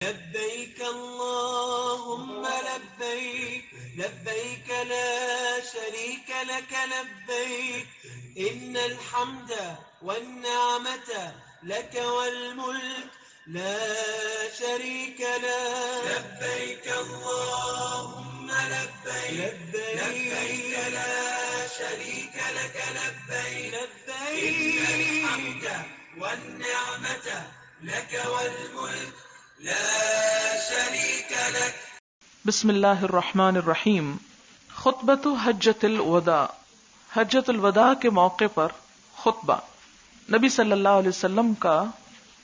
لبيك اللهم لبيك لبيك لا شريك لك لبيك إن الحمد والنعمة لك والملك لا شريك لك لبيك اللهم لبيك لبيك لا شريك لك لبيك إن الحمد والنعمة لك والملك لا شريك لك. بسم اللہ الرحمن الرحیم. خطبۃ حجۃ الوداع. حجۃ الوداع کے موقع پر خطبہ. نبی صلی اللہ علیہ وسلم کا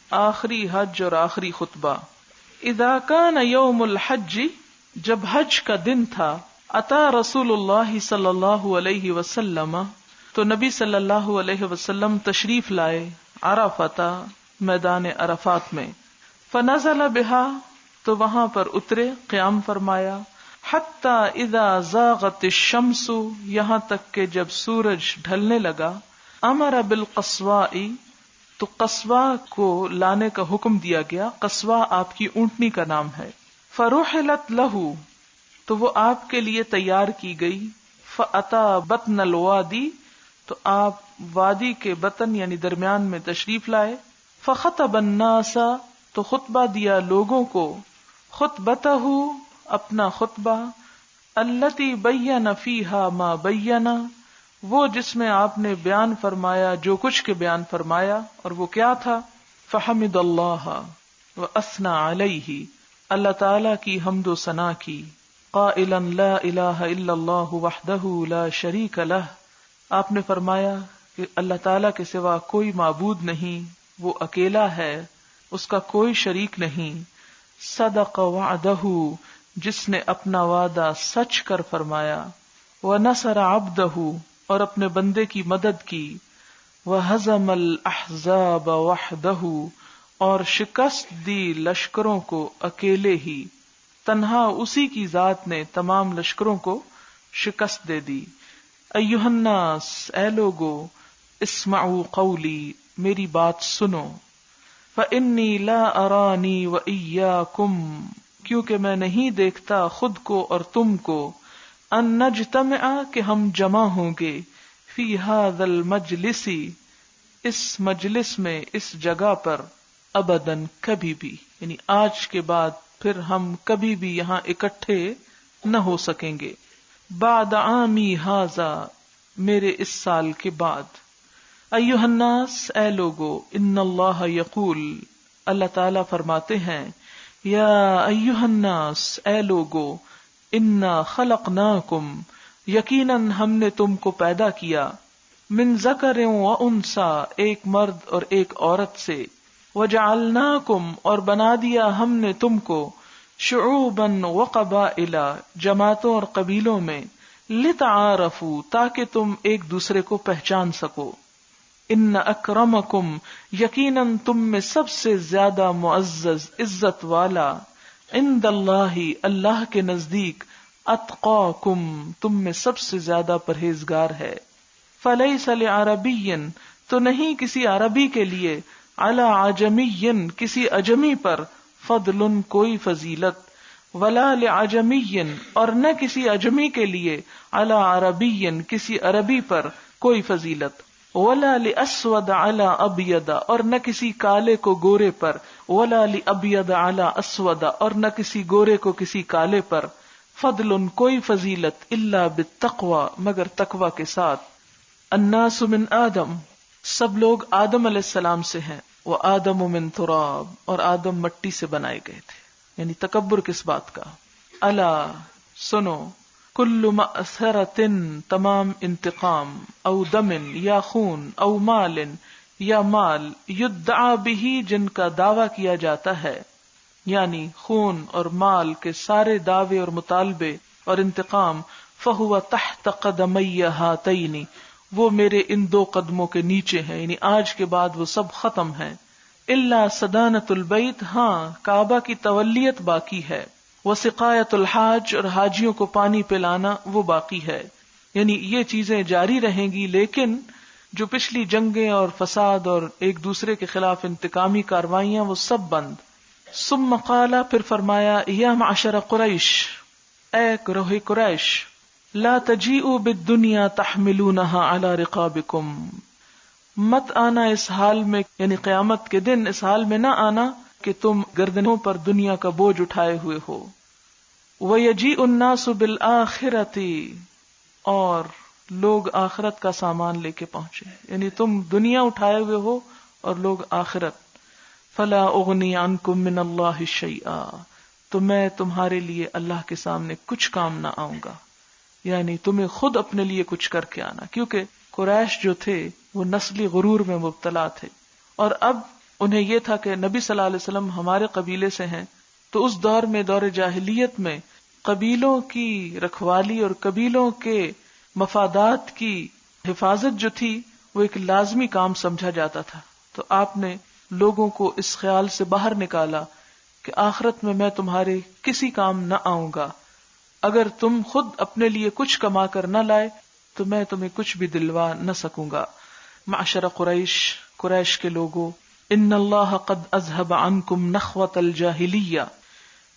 آخری حج اور آخری خطبہ. اذا کان یوم الحج، جب حج کا دن تھا، اتا رسول اللہ صلی اللہ علیہ وسلم، تو نبی صلی اللہ علیہ وسلم تشریف لائے عرفۃ، میدان عرفات میں. فنزل بها، تو وہاں پر اترے، قیام فرمایا. حتی اذا زاغت الشمس، یہاں تک کہ جب سورج ڈھلنے لگا. امر بالقصواء، تو قصواء کو لانے کا حکم دیا گیا. قصواء آپ کی اونٹنی کا نام ہے. فرحلت له، تو وہ آپ کے لیے تیار کی گئی. فاتا بطن الوادی، تو آپ وادی کے بطن یعنی درمیان میں تشریف لائے. فخطب الناس، تو خطبہ دیا لوگوں کو. خطبتہ، اپنا خطبہ. التی بین فیہا ما بین، وہ جس میں آپ نے بیان فرمایا جو کچھ کے بیان فرمایا. اور وہ کیا تھا؟ فحمد اللہ واثنى علیہ، اللہ تعالی کی حمد و ثنا کی. قائلا لا الہ الا اللہ وحدہ لا شریک لہ، آپ نے فرمایا کہ اللہ تعالی کے سوا کوئی معبود نہیں، وہ اکیلا ہے، اس کا کوئی شریک نہیں. صدق وعدہ، جس نے اپنا وعدہ سچ کر فرمایا. ونصر عبدہ، اور اپنے بندے کی مدد کی. وہزم الاحزاب وحدہ، اور شکست دی لشکروں کو اکیلے ہی. تنہا اسی کی ذات نے تمام لشکروں کو شکست دے دی. ایھا الناس، اے لوگو، اسمعوا قولی، میری بات سنو. فإنی لا ارانی وإیاکم، کیونکہ میں نہیں دیکھتا خود کو اور تم کو. ان نجتمع، کہ ہم جمع ہوں گے. فی ھذا المجلس، اس مجلس میں، اس جگہ پر. ابداً، کبھی بھی، یعنی آج کے بعد پھر ہم کبھی بھی یہاں اکٹھے نہ ہو سکیں گے. بعد عامی ھذا، میرے اس سال کے بعد. ایھا الناس، اے لوگو، ان اللہ یقول، اللہ تعالی فرماتے ہیں. یا ایھا الناس، اے لوگو، انا خلقناکم، یقیناً ہم نے تم کو پیدا کیا. من ذکر و انثی، ایک مرد اور ایک عورت سے. وجعلناکم، اور بنا دیا ہم نے تم کو. شعوبا و قبائل، جماعتوں اور قبیلوں میں. لتعارفوا، تاکہ تم ایک دوسرے کو پہچان سکو. ان اکرمکم، یقیناً تم میں سب سے زیادہ معزز، عزت والا. عند اللہ، اللہ کے نزدیک. اتقاکم، تم میں سب سے زیادہ پرہیزگار ہے. فلیس لعربی، تو نہیں کسی عربی کے لیے. علی عجمی، کسی عجمی پر. فضل، کوئی فضیلت. ولا لعجمی، اور نہ کسی عجمی کے لیے. علی عربی، کسی عربی پر کوئی فضیلت. ولا لاسود علی ابید، اور نہ کسی کالے کو گورے پر. ولا لابید علی اسود، اور نہ کسی گورے کو کسی کالے پر. فضل، کوئی فضیلت. الا بالتقوی، مگر تقوی کے ساتھ. الناس من آدم، سب لوگ آدم علیہ السلام سے ہیں. وآدم من تراب، اور آدم مٹی سے بنائے گئے تھے. یعنی تکبر کس بات کا؟ الا، سنو. کل مأثرۃ، تمام انتقام. او دم، یا خون. او مال، یا مال. یدعا بہ، جن کا دعویٰ کیا جاتا ہے. یعنی خون اور مال کے سارے دعوے اور مطالبے اور انتقام. فہو تحت قدمی ہاتین، وہ میرے ان دو قدموں کے نیچے ہیں، یعنی آج کے بعد وہ سب ختم ہیں. الا صدانۃ البیت، ہاں کعبہ کی تولیت باقی ہے. وسقایت الحاج، اور حاجیوں کو پانی پلانا وہ باقی ہے. یعنی یہ چیزیں جاری رہیں گی، لیکن جو پچھلی جنگیں اور فساد اور ایک دوسرے کے خلاف انتقامی کاروائیاں وہ سب بند. ثم قال پھر فرمایا یا معشر قریش اے گروہ قریش لا تجیئوا بالدنیا تحملونها على رقابکم مت آنا اس حال میں یعنی قیامت کے دن اس حال میں نہ آنا کہ تم گردنوں پر دنیا کا بوجھ اٹھائے ہوئے ہو. وَيَجِيءُ النَّاسُ بِالْآخِرَةِ اور لوگ آخرت کا سامان لے کے پہنچے یعنی تم دنیا اٹھائے ہوئے ہو اور لوگ آخرت. فَلَا أُغْنِي عَنْكُم مِّنَ اللَّهِ شَيْئًا تو میں تمہارے لیے اللہ کے سامنے کچھ کام نہ آؤں گا یعنی تمہیں خود اپنے لیے کچھ کر کے آنا کیونکہ قریش جو تھے وہ نسلی غرور میں مبتلا تھے اور اب انہیں یہ تھا کہ نبی صلی اللہ علیہ وسلم ہمارے قبیلے سے ہیں تو اس دور میں دور جاہلیت میں قبیلوں کی رکھوالی اور قبیلوں کے مفادات کی حفاظت جو تھی وہ ایک لازمی کام سمجھا جاتا تھا. تو آپ نے لوگوں کو اس خیال سے باہر نکالا کہ آخرت میں تمہارے کسی کام نہ آؤں گا اگر تم خود اپنے لیے کچھ کما کر نہ لائے تو میں تمہیں کچھ بھی دلوا نہ سکوں گا. معشر قریش قریش کے لوگوں ان اللہ قد اذهب عنکم نخوۃ الجاہلیہ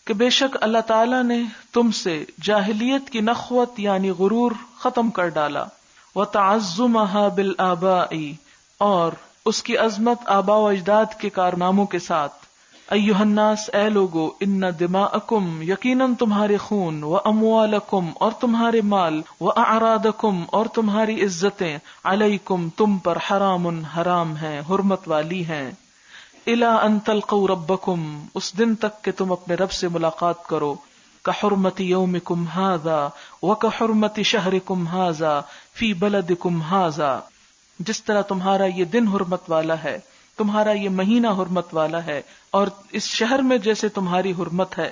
کہ بے شک اللہ تعالیٰ نے تم سے جاہلیت کی نخوت یعنی غرور ختم کر ڈالا. وتعظمها بالآباء اور اس کی عظمت آباء و اجداد کے کارناموں کے ساتھ. ایھا الناس اے لوگو ان دماءکم یقیناً تمہارے خون و اموالکم اور تمہارے مال و اعراضکم اور تمہاری عزتیں علیکم تم پر حرام حرام ہیں حرمت والی ہیں. الی ان تلقوا ربکم اس دن تک کہ تم اپنے رب سے ملاقات کرو. کحرمت یومکم ھذا وکحرمت شہرکم ھذا فی بلدکم ھذا جس طرح تمہارا یہ دن حرمت والا ہے تمہارا یہ مہینہ حرمت والا ہے اور اس شہر میں جیسے تمہاری حرمت ہے.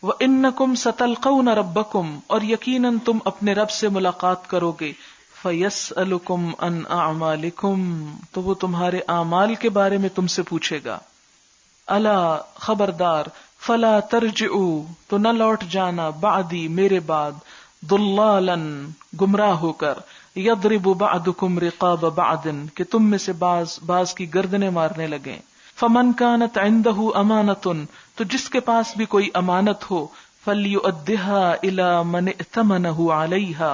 وَإِنَّكُمْ سَتَلْقَوْنَ رَبَّكُمْ اور یقیناً تم اپنے رب سے ملاقات کرو گے. فَيَسْأَلُكُمْ عَنْ أَعْمَالِكُمْ تو وہ تمہارے اعمال کے بارے میں تم سے پوچھے گا. الا خبردار فلا ترجعوا تو نہ لوٹ جانا بعدی میرے بعد ضلالا گمراہ ہو کر یضرب بعضکم رقاب بعض کہ تم میں سے بعض کی گردنیں مارنے لگیں. فمن كانت عنده امانۃ تو جس کے پاس بھی کوئی امانت ہو فلیؤدها الى من ائتمنه علیها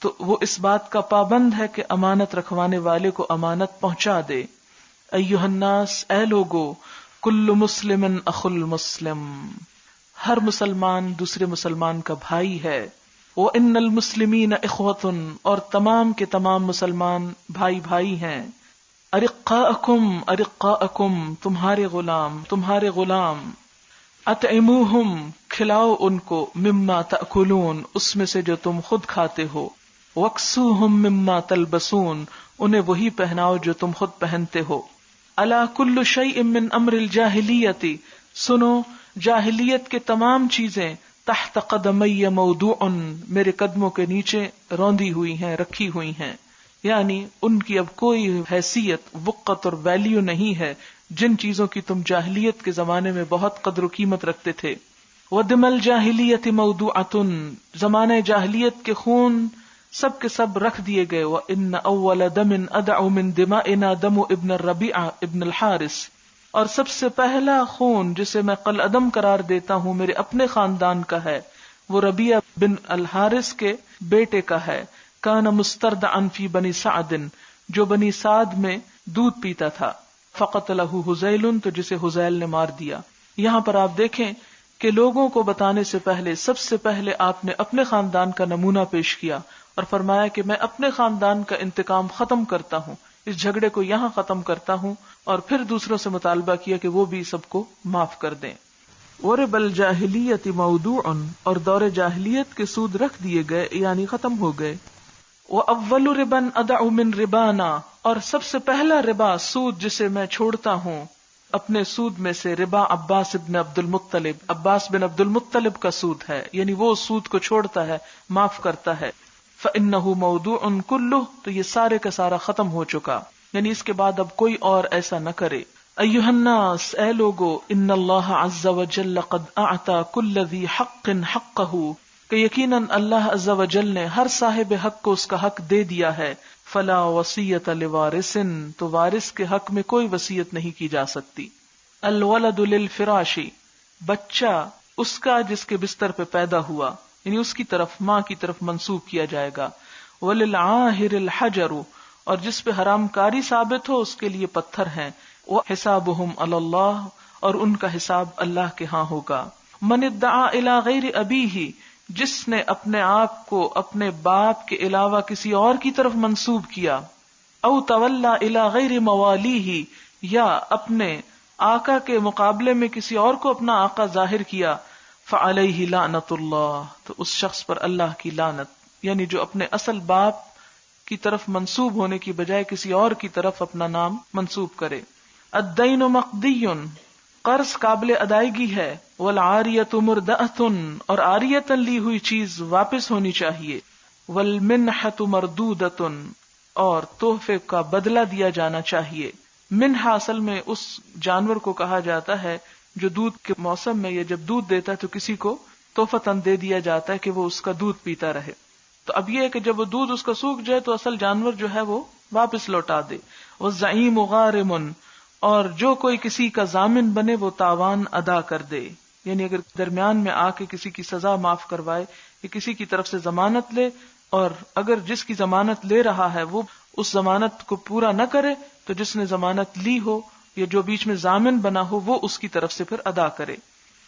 تو وہ اس بات کا پابند ہے کہ امانت رکھوانے والے کو امانت پہنچا دے. ایھا الناس اے لوگو کل مسلم اخو المسلم ہر مسلمان دوسرے مسلمان کا بھائی ہے. وَإِنَّ الْمُسْلِمِينَ إِخْوَةٌ اور تمام کے تمام مسلمان بھائی بھائی ہیں. ارقاءکم تمہارے غلام اطعموہم کھلاؤ ان کو مما تأکلون اس میں سے جو تم خود کھاتے ہو. وَاكْسُوهُم مما تلبسون انہیں وہی پہناؤ جو تم خود پہنتے ہو. الا کل شیء من امر الجاہلیت سنو جاہلیت کے تمام چیزیں تحت قدمی موضوع میرے قدموں کے نیچے روندی ہوئی ہیں رکھی ہوئی ہیں یعنی ان کی اب کوئی حیثیت وقت اور ویلیو نہیں ہے جن چیزوں کی تم جاہلیت کے زمانے میں بہت قدر و قیمت رکھتے تھے. ودم الجاہلیت موضوعۃ زمانہ جاہلیت کے خون سب کے سب رکھ دیے گئے. وان اول دم ادع من دمائنا دم ابن الربیع ابن الحارث اور سب سے پہلا خون جسے میں قلعدم قرار دیتا ہوں میرے اپنے خاندان کا ہے وہ ربیع بن الحارث کے بیٹے کا ہے. کان مستردعا فی بنی سعد جو بنی سعد میں دودھ پیتا تھا. فقتلہ حذیل تو جسے حذیل نے مار دیا. یہاں پر آپ دیکھیں کہ لوگوں کو بتانے سے پہلے سب سے پہلے آپ نے اپنے خاندان کا نمونہ پیش کیا اور فرمایا کہ میں اپنے خاندان کا انتقام ختم کرتا ہوں اس جھگڑے کو یہاں ختم کرتا ہوں اور پھر دوسروں سے مطالبہ کیا کہ وہ بھی سب کو معاف کر دیں. ورب الجاہلیت موضوع اور دور جاہلیت کے سود رکھ دیے گئے یعنی ختم ہو گئے. وَأَوَّلُ رِبًا أَدَعُ مِن رِبَانَا اور سب سے پہلا ربا سود جسے میں چھوڑتا ہوں اپنے سود میں سے ربا عباس بن عبد المطلب کا سود ہے یعنی وہ سود کو چھوڑتا ہے معاف کرتا ہے. فَإِنَّهُ مَوْضُوعٌ كُلُّهُ تو یہ سارے کا سارا ختم ہو چکا یعنی اس کے بعد اب کوئی اور ایسا نہ کرے. ایھا الناس اے لوگو ان اللہ عز وجل قد اعطى كل ذی حق حقہ کہ یقیناً اللہ عز وجل نے ہر صاحب حق کو اس کا حق دے دیا ہے. فلا وصیۃ لوارث تو وارث کے حق میں کوئی وصیت نہیں کی جا سکتی. الولد للفراشی، بچہ اس کا جس کے بستر پہ پیدا ہوا، یعنی اس کی طرف، ماں کی طرف منسوب کیا جائے گا. وللعاہر الحجر، اور جس پہ حرام کاری ثابت ہو اس کے لیے پتھر ہیں. وحسابہم علی اللہ، اور ان کا حساب اللہ کے ہاں ہوگا. من ادعا الی غیر ابیہ، جس نے اپنے آپ کو اپنے باپ کے علاوہ کسی اور کی طرف منسوب کیا. او تولا الی غیر موالیہ، یا اپنے آقا کے مقابلے میں کسی اور کو اپنا آقا ظاہر کیا. فعلیہ لعنت اللہ، تو اس شخص پر اللہ کی لعنت، یعنی جو اپنے اصل باپ کی طرف منسوب ہونے کی بجائے کسی اور کی طرف اپنا نام منسوب کرے. الدین مقضی، قرض قابل ادائیگی ہے. والعاریۃ مردأۃ، اور عاریۃً لی ہوئی چیز واپس ہونی چاہیے. والمنحۃ مردودۃ، اور تحفے کا بدلہ دیا جانا چاہیے. منحہ اصل میں اس جانور کو کہا جاتا ہے جو دودھ کے موسم میں یا جب دودھ دیتا ہے تو کسی کو تحفتاً دے دیا جاتا ہے کہ وہ اس کا دودھ پیتا رہے. تو اب یہ ہے کہ جب وہ دودھ اس کا سوکھ جائے تو اصل جانور جو ہے وہ واپس لوٹا دے. والزعیم غارم، اور جو کوئی کسی کا ضامن بنے وہ تاوان ادا کر دے، یعنی اگر درمیان میں آ کے کسی کی سزا معاف کروائے یا کسی کی طرف سے ضمانت لے، اور اگر جس کی ضمانت لے رہا ہے وہ اس ضمانت کو پورا نہ کرے تو جس نے ضمانت لی ہو یا جو بیچ میں ضامن بنا ہو وہ اس کی طرف سے پھر ادا کرے.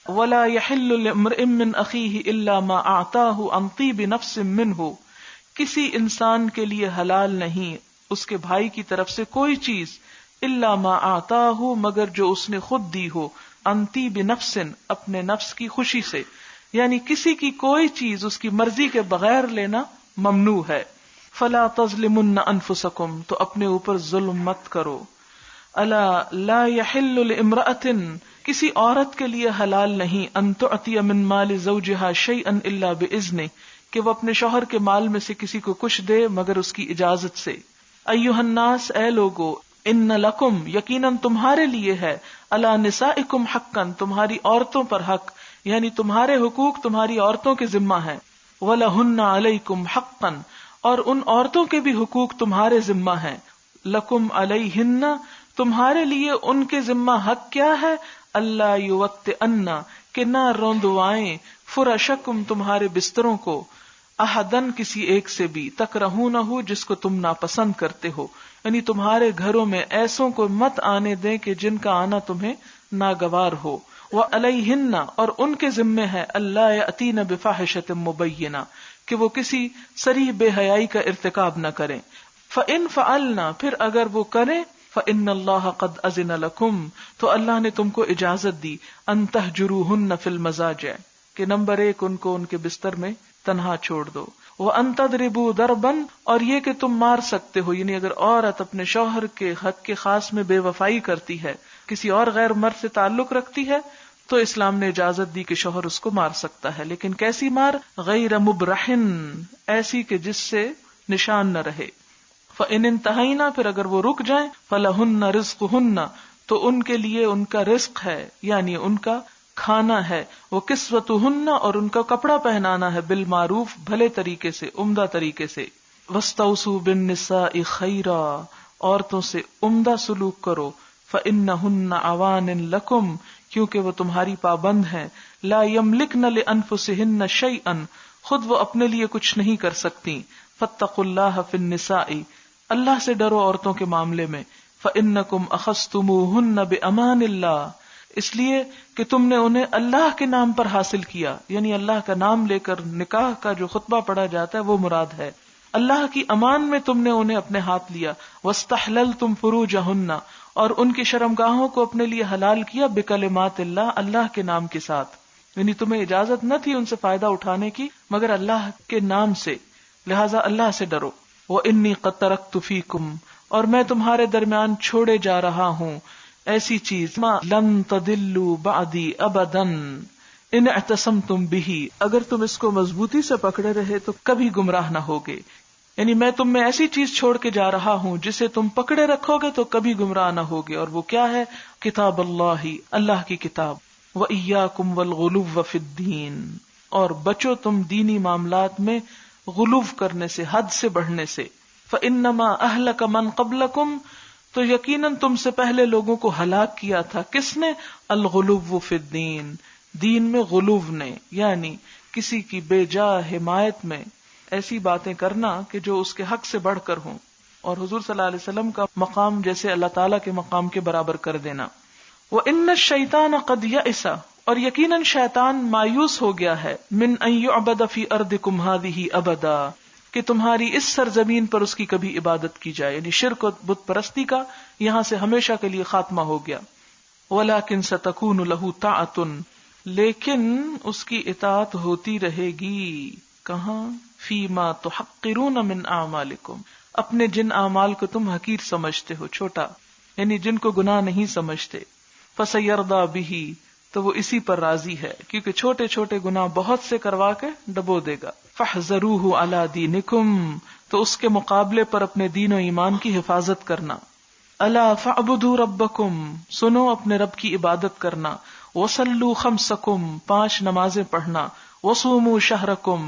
وَلَا يَحِلُّ لِامْرِئٍ مِّنْ أَخِيهِ إِلَّا مَا أَعْطَاهُ عَنْ طِيبِ نَفْسٍ مِّنْهُ، کسی انسان کے لیے حلال نہیں اس کے بھائی کی طرف سے کوئی چیز، إِلَّا مَا أَعْطَاهُ، مگر جو اس نے خود دی ہو، عَنْ طِيبِ نَفْسٍ، اپنے نفس کی خوشی سے، یعنی کسی کی کوئی چیز اس کی مرضی کے بغیر لینا ممنوع ہے. فَلَا تَظْلِمُنَّ أَنفُسَكُمْ، تو اپنے اوپر ظلم مت کرو. الا لا يحل لامرأة، کسی عورت کے لیے حلال نہیں، ان تعطی من مال زوجها شيئا الا باذنه، کہ وہ اپنے شوہر کے مال میں سے کسی کو کچھ دے مگر اس کی اجازت سے. ایھا الناس، اے لوگو، ان لکم، یقیناً تمہارے لیے ہے، علی نسائکم حقا، تمہاری عورتوں پر حق، یعنی تمہارے حقوق تمہاری عورتوں کے ذمہ ہیں. ولہن علیکم حقا، اور ان عورتوں کے بھی حقوق تمہارے ذمہ ہیں. لکم علیہن، تمہارے لیے ان کے ذمہ حق کیا ہے؟ اللہ یوطئن، کہ نہ روندوائیں، فرشکم، تمہارے بستروں کو، احدن، کسی ایک سے بھی، تکرہونہ، جس کو تم ناپسند کرتے ہو، یعنی تمہارے گھروں میں ایسوں کو مت آنے دیں کہ جن کا آنا تمہیں ناگوار ہو. وعلیہن، اور ان کے ذمے ہے، اللہ یأتین بفاحشۃ مبینہ، کہ وہ کسی صریح بے حیائی کا ارتکاب نہ کریں. فإن فعلنا، پھر اگر وہ کریں، فإن اللہ قد أذن لکم، تو اللہ نے تم کو اجازت دی، ان تہجروہن فی المضاجع، کہ نمبر 1 ان کو ان کے بستر میں تنہا چھوڑ دو. وان تضربوا ضربا، اور یہ کہ تم مار سکتے ہو، یعنی اگر عورت اپنے شوہر کے حق کے خاص میں بے وفائی کرتی ہے، کسی اور غیر مرد سے تعلق رکھتی ہے، تو اسلام نے اجازت دی کہ شوہر اس کو مار سکتا ہے. لیکن کیسی مار؟ غیر مبرحن، ایسی کہ جس سے نشان نہ رہے. فَإِنِ انْتَهَيْنَا، پھر اگر وہ رک جائیں، فَلَهُنَّ رِزْقُهُنَّ، تو ان کے لیے ان کا رزق ہے، یعنی ان کا کھانا ہے. وَكِسْوَتُهُنَّ، اور ان کا کپڑا پہنانا ہے، بالمعروف، بھلے طریقے سے، عمدہ طریقے سے. وَاسْتَوْصُوا بِالنِّسَاءِ خَيْرًا، عورتوں سے عمدہ سلوک کرو. فَإِنَّهُنَّ عَوَانٍ لَكُمْ، کیونکہ وہ تمہاری پابند ہیں. لَا يَمْلِكْنَ لِأَنفُسِهِنَّ شَيْئًا، خود وہ اپنے لیے کچھ نہیں کر سکتی. فَاتَّقُوا اللَّهَ فِي النِّسَاءِ، اللہ سے ڈرو عورتوں کے معاملے میں. فَإِنَّكُمْ أَخَذْتُمُوهُنَّ بِأَمَانِ اللَّهِ، اس لیے کہ تم نے انہیں اللہ کے نام پر حاصل کیا، یعنی اللہ کا نام لے کر نکاح کا جو خطبہ پڑھا جاتا ہے وہ مراد ہے. اللہ کی امان میں تم نے انہیں اپنے ہاتھ لیا. وَاسْتَحْلَلْتُمْ فُرُوجَهُنَّ، اور ان کی شرمگاہوں کو اپنے لیے حلال کیا، بِكَلِمَاتِ اللَّهِ، اللہ کے نام کے ساتھ، یعنی تمہیں اجازت نہ تھی ان سے فائدہ اٹھانے کی مگر اللہ کے نام سے، لہذا اللہ سے ڈرو. وَإِنِّي قَدْ تَرَكْتُ فِيكُمْ، اور میں تمہارے درمیان چھوڑے جا رہا ہوں ایسی چیز، مَا لَن تَضِلُّوا بَعْدِي أَبَدًا إِنِ اعْتَصَمْتُمْ بِهِ، اگر تم اس کو مضبوطی سے پکڑے رہے تو کبھی گمراہ نہ ہوگے. یعنی میں تم میں ایسی چیز چھوڑ کے جا رہا ہوں جسے تم پکڑے رکھو گے تو کبھی گمراہ نہ ہوگے. اور وہ کیا ہے؟ کتاب اللہ، اللہ کی کتاب. وَإِيَّاكُمْ وَالْغُلُوَّ فِي الدِّينِ، اور بچو تم دینی معاملات میں غلو کرنے سے، حد سے بڑھنے سے. فَإِنَّمَا أَهْلَكَ مَنْ قَبْلَكُمْ، تو یقیناً تم سے پہلے لوگوں کو ہلاک کیا تھا. کس نے؟ الغلو فی الدین، دین میں غلو نے، یعنی کسی کی بے جا حمایت میں ایسی باتیں کرنا کہ جو اس کے حق سے بڑھ کر ہوں، اور حضور صلی اللہ علیہ وسلم کا مقام جیسے اللہ تعالیٰ کے مقام کے برابر کر دینا. وَإِنَّ الشَّيْطَانَ قَدْ يَئِسَ، اور یقیناً شیطان مایوس ہو گیا ہے، مِنْ أَنْ يُعْبَدَ فِي أَرْضِكُمْ هَذِهِ أَبَدًا، کہ تمہاری اس سرزمین پر اس کی کبھی عبادت کی جائے، یعنی شرک و بت پرستی کا یہاں سے ہمیشہ کے لیے خاتمہ ہو گیا. وَلَكِنْ سَتَكُونُ لَهُ طَاعَةٌ، لیکن اس کی اطاعت ہوتی رہے گی. کہاں؟ فِيمَا تُحَقِّرُونَ مِنْ أَعْمَالِكُمْ، اپنے جن اعمال کو تم حقیر سمجھتے ہو، چھوٹا، یعنی جن کو گناہ نہیں سمجھتے. فَسَيَرْضَى بِهِ، تو وہ اسی پر راضی ہے، کیونکہ چھوٹے چھوٹے گناہ بہت سے کروا کے ڈبو دے گا. فَاحْذَرُوهُ عَلَى دِينِكُمْ، تو اس کے مقابلے پر اپنے دین و ایمان کی حفاظت کرنا. أَلَا فَاعْبُدُوا رَبَّكُمْ، سنو اپنے رب کی عبادت کرنا. وَصَلُّوا خَمْسَكُمْ، 5 نمازیں پڑھنا. وَصُومُوا شَهْرَكُمْ،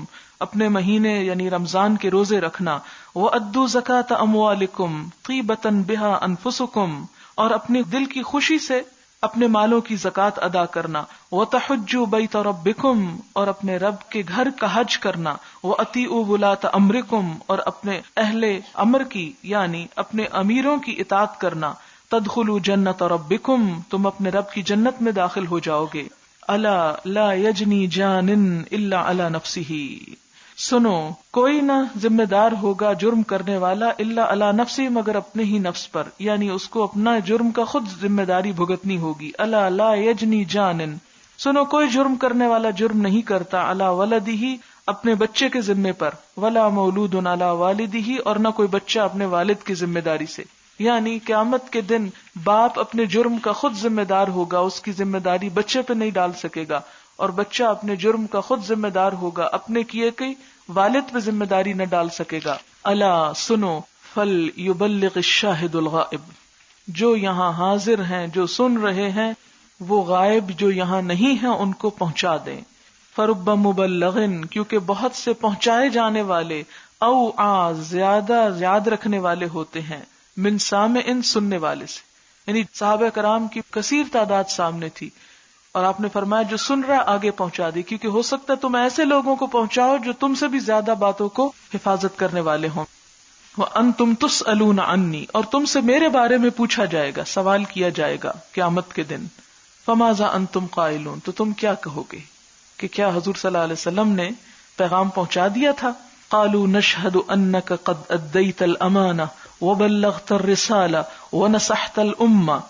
اپنے مہینے یعنی رمضان کے روزے رکھنا. وَأَدُّوا زَكَاةَ أَمْوَالِكُمْ طِيبَةً بِهَا أَنفُسُكُمْ، اور اپنے دل کی خوشی سے اپنے مالوں کی زکوٰۃ ادا کرنا. وَتَحُجُّوا بَيْتَ رَبِّكُمْ، اور اپنے رب کے گھر کا حج کرنا. وَأَطِيعُوا وُلَاةَ أَمْرِكُمْ، اور اپنے اہل امر کی یعنی اپنے امیروں کی اطاعت کرنا. تَدْخُلُوا جَنَّةَ رَبِّكُمْ، تم اپنے رب کی جنت میں داخل ہو جاؤ گے. أَلَا لَا يَجْنِي جَانٍ إِلَّا عَلَى نَفْسِهِ، سنو کوئی نہ ذمہ دار ہوگا جرم کرنے والا الا علی نفسی، مگر اپنے ہی نفس پر، یعنی اس کو اپنا جرم کا خود ذمہ داری بھگتنی ہوگی. الا لا یجنی جانن، سنو کوئی جرم کرنے والا جرم نہیں کرتا علی ولدہ، اپنے بچے کے ذمے پر، ولا مولود علی والدہ، اور نہ کوئی بچہ اپنے والد کی ذمہ داری سے. یعنی قیامت کے دن باپ اپنے جرم کا خود ذمہ دار ہوگا، اس کی ذمہ داری بچے پہ نہیں ڈال سکے گا، اور بچہ اپنے جرم کا خود ذمہ دار ہوگا، اپنے کیے کی والد پہ ذمہ داری نہ ڈال سکے گا. الا سنو، فل یبلغ الشاہد الغائب، جو یہاں حاضر ہیں جو سن رہے ہیں وہ غائب جو یہاں نہیں ہیں ان کو پہنچا دیں. فرب مبلغن، کیونکہ بہت سے پہنچائے جانے والے، او زیادہ یاد رکھنے والے ہوتے ہیں، من سامعن، سننے والے سے. یعنی صحابہ کرام کی کثیر تعداد سامنے تھی، اور آپ نے فرمایا جو سن رہا آگے پہنچا دی، کیونکہ ہو سکتا ہے تم ایسے لوگوں کو پہنچاؤ جو تم سے بھی زیادہ باتوں کو حفاظت کرنے والے ہوں. وَأَنْتُمْ تُسْأَلُونَ عَنِّي، اور تم سے میرے بارے میں پوچھا جائے گا، سوال کیا جائے گا قیامت کے دن. فَمَاذَا أَنْتُمْ قَائِلُونَ، تو تم کیا کہو گے کہ کیا حضور صلی اللہ علیہ وسلم نے پیغام پہنچا دیا تھا؟ قَالُوا نَشْهَدُ أَنَّكَ قَدْ أَدَّيْتَ الْأَمَانَةَ وَبَلَّغْتَ الرِّسَالَةَ وَنَصَحْتَ الْأُمَّةَ،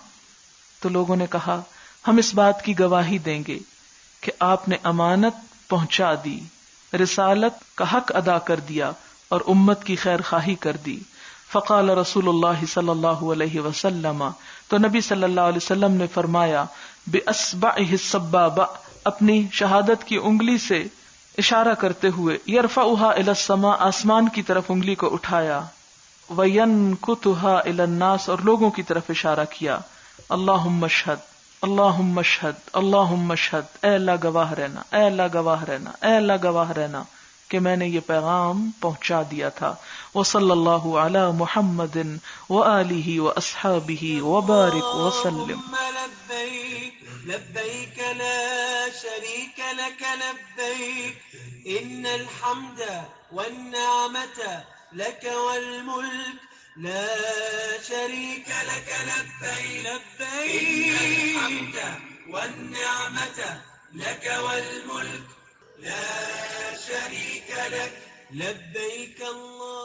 تو لوگوں نے کہا ہم اس بات کی گواہی دیں گے کہ آپ نے امانت پہنچا دی، رسالت کا حق ادا کر دیا، اور امت کی خیر خواہی کر دی. فقال رسول اللہ صلی اللہ علیہ وسلم، تو نبی صلی اللہ علیہ وسلم نے فرمایا، بِأَصْبَعِهِ السَّبَّابَةِ، اپنی شہادت کی انگلی سے اشارہ کرتے ہوئے، يَرْفَعُهَا إِلَى السَّمَاءِ، آسمان کی طرف انگلی کو اٹھایا، وَيَنْكُتُهَا إِلَى النَّاسِ، اور لوگوں کی طرف اشارہ کیا. اللہم اشہد، اللہم اشہد، اللہم اشہد، اے اللہ گواہ رہنا، اے اللہ گواہ رہنا، اے اللہ گواہ رہنا کہ میں نے یہ پیغام پہنچا دیا تھا. وصلی اللہ علی محمد وآلہ واصحابہ وبارک وسلم. لبيك لا شريك لك لبيك إن الحمد والنعمة لك والملك لا شريك لك لبيك لبيك إن الحمد والنعمة لك والملك لا شريك لك لبيك الله